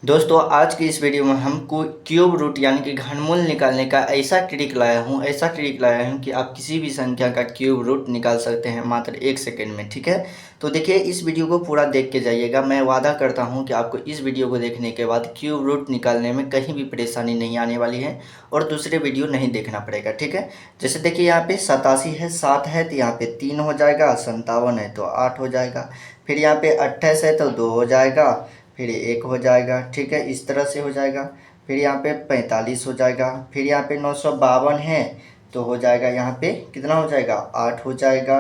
दोस्तों आज की इस वीडियो में हम क्यूब रूट यानी कि घनमूल निकालने का ऐसा ट्रिक लाया हूँ कि आप किसी भी संख्या का क्यूब रूट निकाल सकते हैं मात्र 1 सेकंड में। ठीक है, तो देखिए इस वीडियो को पूरा देख के जाइएगा। मैं वादा करता हूँ कि आपको इस वीडियो को देखने के बाद क्यूब रूट निकालने में कहीं भी परेशानी नहीं आने वाली है और दूसरे वीडियो नहीं देखना पड़ेगा। ठीक है, जैसे देखिए यहाँ पे 87 है, 7 है तो यहाँ पे 3 हो जाएगा, 57 है तो 8 हो जाएगा, फिर यहाँ पे 28 है तो 2 हो जाएगा, फिर 1 हो जाएगा। ठीक है, इस तरह से हो जाएगा। फिर यहाँ पे 45 हो जाएगा, फिर यहाँ पे 952 है तो हो जाएगा, यहाँ पे कितना हो जाएगा 8 हो जाएगा,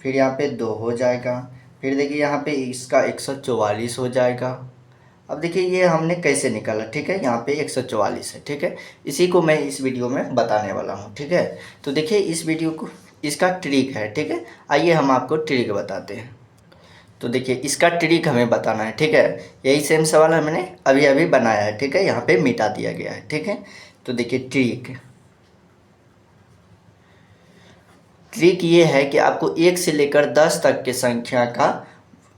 फिर यहाँ पे 2 हो जाएगा, फिर देखिए यहाँ पे इसका 144 हो जाएगा। अब देखिए ये हमने कैसे निकाला। ठीक है, यहाँ पे 144 है। ठीक है, इसी को मैं इस वीडियो में बताने वाला हूँ। ठीक है, तो देखिए इस वीडियो को इसका ट्रिक है। ठीक है, आइए हम आपको ट्रिक बताते हैं। तो देखिए इसका ट्रिक हमें बताना है। ठीक है, यही सेम सवाल हमने अभी अभी बनाया है। ठीक है, यहाँ पे मिटा दिया गया है। ठीक है, तो देखिए ट्रिक ये है कि आपको 1 से लेकर 10 तक के संख्या का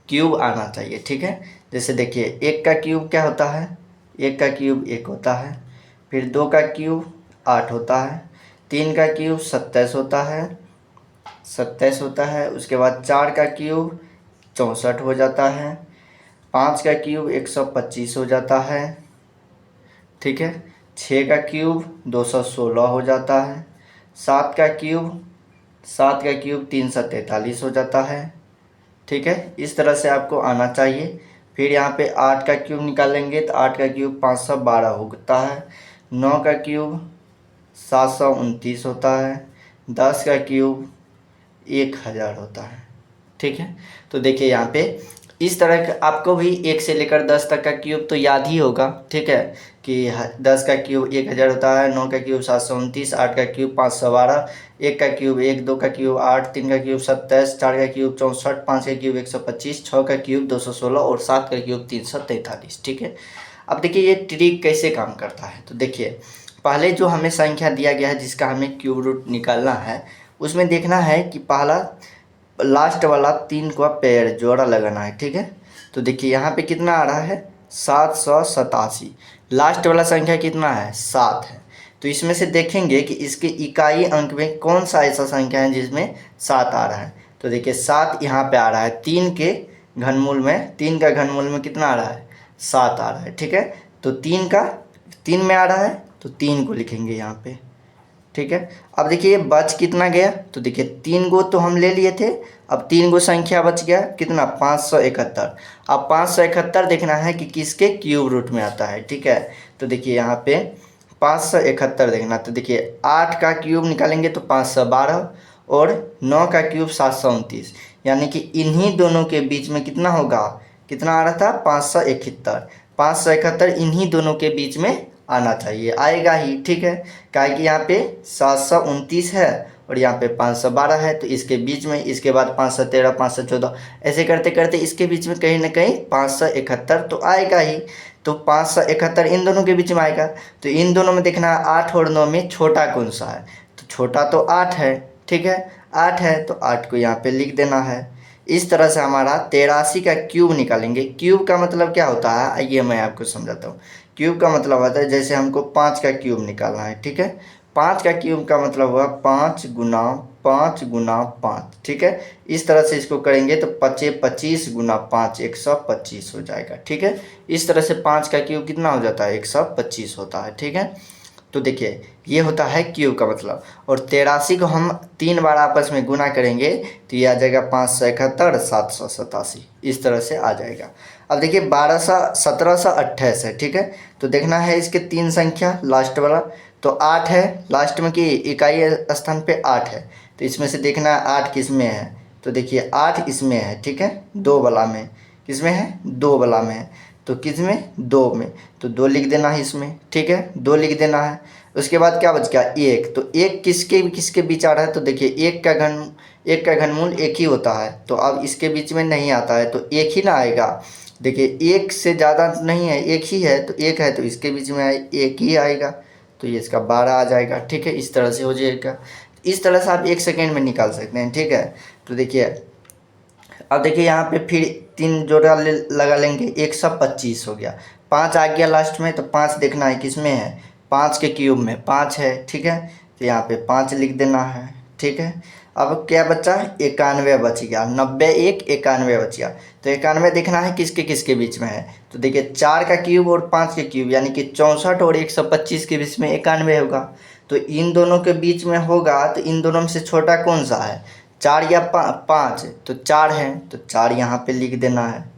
क्यूब आना चाहिए। ठीक है, जैसे देखिए 1 का क्यूब क्या होता है, 1 का क्यूब 1 होता है, फिर 2 का क्यूब 8 होता है, 3 का क्यूब 27 होता है, उसके बाद 4 का क्यूब 64 हो जाता है, 5 का क्यूब 125 हो जाता है। ठीक है, 6 का क्यूब 216 हो जाता है, 7 का क्यूब 343 हो जाता है। ठीक है, इस तरह से आपको आना चाहिए। फिर यहाँ पे 8 का क्यूब निकालेंगे तो 8 का क्यूब 512 होता है, 9 का क्यूब 729 होता है, 10 का क्यूब 1000 होता है। ठीक है, तो देखिए यहाँ पे इस तरह का आपको भी 1 से लेकर 10 तक का क्यूब तो याद ही होगा। ठीक है, कि 10 का क्यूब 1000 होता है, 9 का क्यूब 729, 8 का क्यूब 512, 1 का क्यूब 1, 2 का क्यूब 8, 3 का क्यूब 27, 4 का क्यूब 64, 5 का क्यूब 125, 6 का क्यूब 216 और 7 का क्यूब 343। ठीक है, अब देखिए ये ट्रिक कैसे काम करता है। तो देखिए पहले जो हमें संख्या दिया गया है जिसका हमें क्यूब रूट निकालना है, उसमें देखना है कि पहला लास्ट वाला 3 का पेड़ जोड़ा लगाना है। ठीक है, तो देखिए यहाँ पे कितना आ रहा है 787, लास्ट वाला संख्या कितना है 7 है। तो इसमें से देखेंगे कि इसके इकाई अंक में कौन सा ऐसा संख्या है जिसमें 7 आ रहा है। तो देखिए 7 यहाँ पे आ रहा है, 3 के घनमूल में, 3 का घनमूल में कितना आ रहा है 7 आ रहा है। ठीक है, तो 3 में आ रहा है तो 3 को लिखेंगे यहाँ पे। ठीक है, अब देखिए बच कितना गया, तो देखिए 3 गो तो हम ले लिए थे, अब 3 गो संख्या बच गया कितना 571। अब 571 देखना है कि किसके क्यूब रूट में आता है। ठीक है, तो देखिए यहाँ पे 571 देखना, तो देखिए 8 का क्यूब निकालेंगे तो 512 और 9 का क्यूब 729, यानी कि इन्हीं दोनों के बीच में कितना होगा, कितना आ रहा था 571। 571 इन्हीं दोनों के बीच में आना चाहिए, आएगा ही। ठीक है, काहे कि यहाँ पे 729 है और यहाँ पे 512 है, तो इसके बीच में, इसके बाद 513, 514 ऐसे करते करते इसके बीच में कहीं ना कहीं 571 तो आएगा ही। तो 571 इन दोनों के बीच में आएगा, तो इन दोनों में देखना 8 और 9 में छोटा कौन सा है, तो छोटा तो 8 है। ठीक है, 8 है तो 8 को यहाँ पे लिख देना है। इस तरह से हमारा 83 का क्यूब निकालेंगे। क्यूब का मतलब क्या होता है, आइए मैं आपको समझाता हूँ। क्यूब का मतलब होता है जैसे हमको 5 का क्यूब निकालना है। ठीक है, 5 का क्यूब का मतलब हुआ 5 गुना 5 गुना 5। ठीक है, इस तरह से इसको करेंगे तो 25 गुना 5 125 हो जाएगा। ठीक है, इस तरह से 5 का क्यूब कितना हो जाता है 125 होता है। ठीक है, तो देखिए ये होता है क्यूब का मतलब। और 83 को हम 3 बार आपस में गुना करेंगे तो ये आ जाएगा 571 787, इस तरह से आ जाएगा। अब देखिए 1728 है। ठीक है, तो देखना है इसके 3 संख्या, लास्ट वाला तो 8 है, लास्ट में की इकाई स्थान पे 8 है, तो इसमें से देखना 8 किस में है, तो देखिए 8 इसमें है। ठीक है, 2 वाला में, किस में है 2 वाला में है, तो किस में 2 में, तो 2 लिख देना है इसमें। ठीक है, 2 लिख देना है। उसके बाद क्या बच गया 1, तो 1 किसके किसके बीच आ रहा है, तो देखिए 1 का घनमूल 1 ही होता है, तो अब इसके बीच में नहीं आता है तो 1 ही ना आएगा। देखिए 1 से ज़्यादा नहीं है, 1 ही है, तो 1 है तो इसके बीच में 1 ही आएगा, तो ये इसका 12 आ जाएगा। ठीक है, इस तरह से हो जाएगा। इस तरह से आप 1 सेकेंड में निकाल सकते हैं। ठीक है, तो देखिए अब देखिए यहाँ पे फिर 3 जोड़ा लगा लेंगे, 125 हो गया, 5 आ गया लास्ट में, तो 5 देखना है किस में है, 5 के क्यूब में 5 है, ठीक है। तो यहाँ पे 5 लिख देना है, ठीक है। अब क्या बचा, 91 बच गया, 90 1 91 बच गया। तो 91 देखना है किसके किसके बीच में है, तो देखिए 4 का क्यूब और 5 के क्यूब यानी कि 64 और 125 के बीच में 91 होगा। तो इन दोनों के बीच में होगा, तो इन दोनों में से छोटा कौन सा है, 4 या 5, तो 4 है, तो 4 यहाँ पे लिख देना है,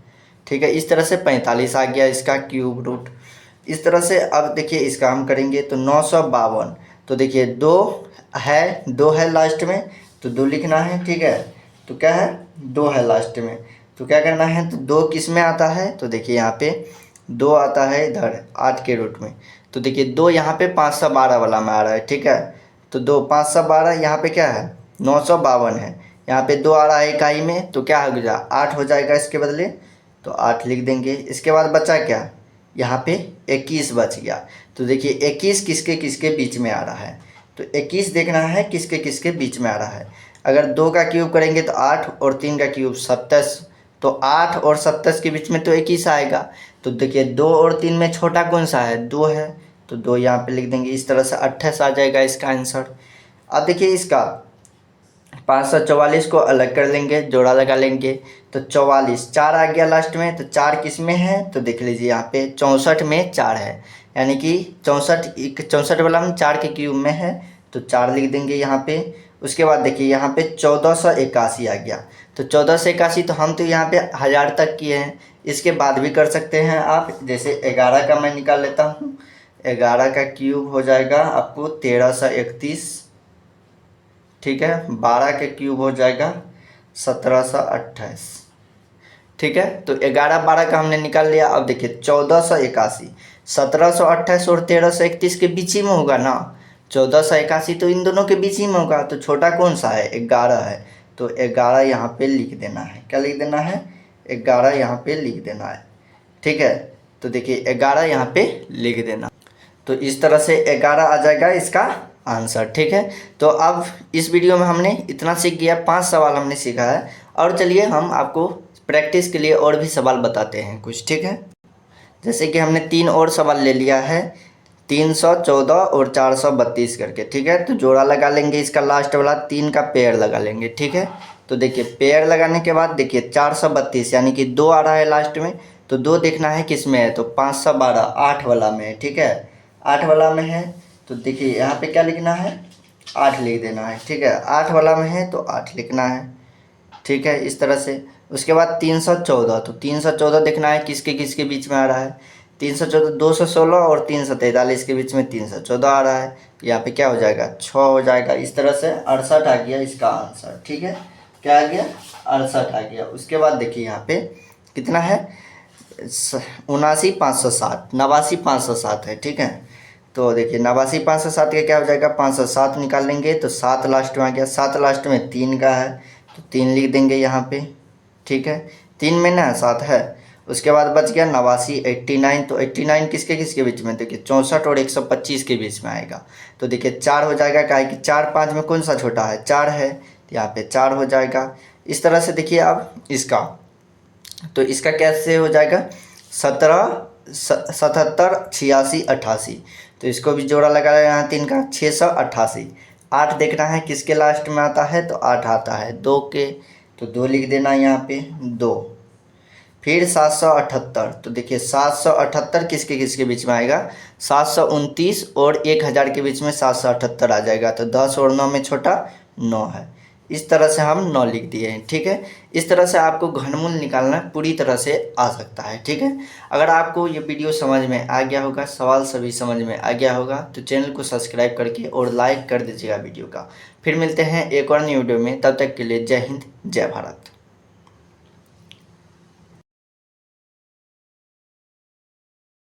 ठीक है। इस तरह से 45 आ गया इसका क्यूब रूट। इस तरह से अब देखिए इसका हम करेंगे तो 952, तो देखिए 2 है लास्ट में, तो 2 लिखना है, ठीक है। तो क्या है, 2 है लास्ट में, तो क्या करना है, तो 2 किस में आता है, तो देखिए यहाँ पे 2 आता है इधर 8 के रूट में, तो देखिए 2 यहाँ पे 512 वाला में आ रहा है, ठीक है। तो 2 512 यहाँ पे क्या है 952 है, यहाँ पे 2 आ रहा है इकाई में, तो क्या हो गया 8 हो जाएगा इसके बदले, तो 8 लिख देंगे। इसके बाद बचा क्या, यहाँ पे 21 बच गया। तो देखिए 21 किसके किसके बीच में आ रहा है, तो 21 देखना है किसके किसके बीच में आ रहा है। अगर 2 का क्यूब करेंगे तो 8 और 3 का क्यूब 27, तो 8 और 27 के बीच में तो 21 आएगा। तो देखिए 2 और 3 में छोटा कौन सा है, 2 है, तो 2 यहाँ पे लिख देंगे। इस तरह से 28 आ जाएगा इसका आंसर। अब देखिए इसका 544 को अलग कर लेंगे, जोड़ा लगा लेंगे, तो 44 4 आ गया लास्ट में, तो 4 किस में है, तो देख लीजिए यहाँ पे 64 में 4 है, यानी कि 64 वाला में 4 के क्यूब में है, तो 4 लिख देंगे यहाँ पे। उसके बाद देखिए यहाँ पे 1481 आ गया, तो 1481 तो हम तो यहाँ पे 1000 तक किए हैं, इसके बाद भी कर सकते हैं आप। जैसे 11 का मैं निकाल लेता हूँ, 11 का क्यूब हो जाएगा आपको 1331, ठीक है। 12 के क्यूब हो जाएगा 1728, ठीक है। तो 11 12 का हमने निकाल लिया। अब देखिए 1481, 1728 और 1331 के बीच ही में होगा ना, 1481 तो इन दोनों के बीच ही में होगा, तो छोटा कौन सा है 11 है, तो 11 यहाँ पे लिख देना है। क्या लिख देना है, 11 यहाँ पे लिख देना है, ठीक है। तो देखिए 11 यहाँ पे लिख देना, तो इस तरह से 11 आ जाएगा इसका आंसर, ठीक है। तो अब इस वीडियो में हमने इतना सीख गया, 5 सवाल हमने सीखा है। और चलिए हम आपको प्रैक्टिस के लिए और भी सवाल बताते हैं कुछ, ठीक है। जैसे कि हमने 3 और सवाल ले लिया है, 314 और 432 करके, ठीक है। तो जोड़ा लगा लेंगे, इसका लास्ट वाला 3 का पेयर लगा लेंगे, ठीक है। तो देखिए पेयर लगाने के बाद देखिए 432 यानी कि 2 आ रहा है लास्ट में, तो 2 देखना है किस में है, तो 512 8 वाला में है, ठीक है। 8 वाला में है, तो देखिए यहाँ पे क्या लिखना है, 8 लिख देना है, ठीक है। 8 वाला में है तो 8 लिखना है, ठीक है, इस तरह से। उसके बाद 314, तो 314 देखना है किसके किसके बीच में आ रहा है, 314 216 और 343 के बीच में 314 आ रहा है, तो यहाँ पे क्या हो जाएगा 6 हो जाएगा। इस तरह से 68 आ गया इसका आंसर, ठीक है। क्या आ गया, 68 आ गया। उसके बाद देखिए यहाँ पे कितना है, 79507, 89507 है, ठीक है। तो देखिए 89507 का क्या हो जाएगा, 507 निकाल लेंगे, तो 7 लास्ट में आ गया, 7 लास्ट में 3 का है, तो 3 लिख देंगे यहाँ पे, ठीक है। 3 में ना 7 है। उसके बाद बच गया 89 89, तो 89 किसके किसके बीच में, देखिए 64 और 125 के बीच में आएगा, तो देखिए 4 हो जाएगा, क्या है कि 4 5 में कौन सा छोटा है, 4 है, तो यहाँ पे 4 हो जाएगा। इस तरह से देखिए अब इसका, तो इसका कैसे हो जाएगा 77 86 88, तो इसको भी जोड़ा लगा लेना है 3 का, 688। 8 देखना है किसके लास्ट में आता है, तो 8 आता है 2 के, तो 2 लिख देना यहाँ पे 2। फिर 778, तो देखिए 778 किसके किसके बीच में आएगा, 729 और 1000 के बीच में 778 आ जाएगा, तो 10 और 9 में छोटा 9 है। इस तरह से हम 9 लिख दिए हैं, ठीक है। इस तरह से आपको घनमूल निकालना पूरी तरह से आ सकता है, ठीक है। अगर आपको ये वीडियो समझ में आ गया होगा, सवाल सभी समझ में आ गया होगा, तो चैनल को सब्सक्राइब करके और लाइक कर दीजिएगा वीडियो का। फिर मिलते हैं एक और नई वीडियो में, तब तक के लिए जय हिंद जय भारत।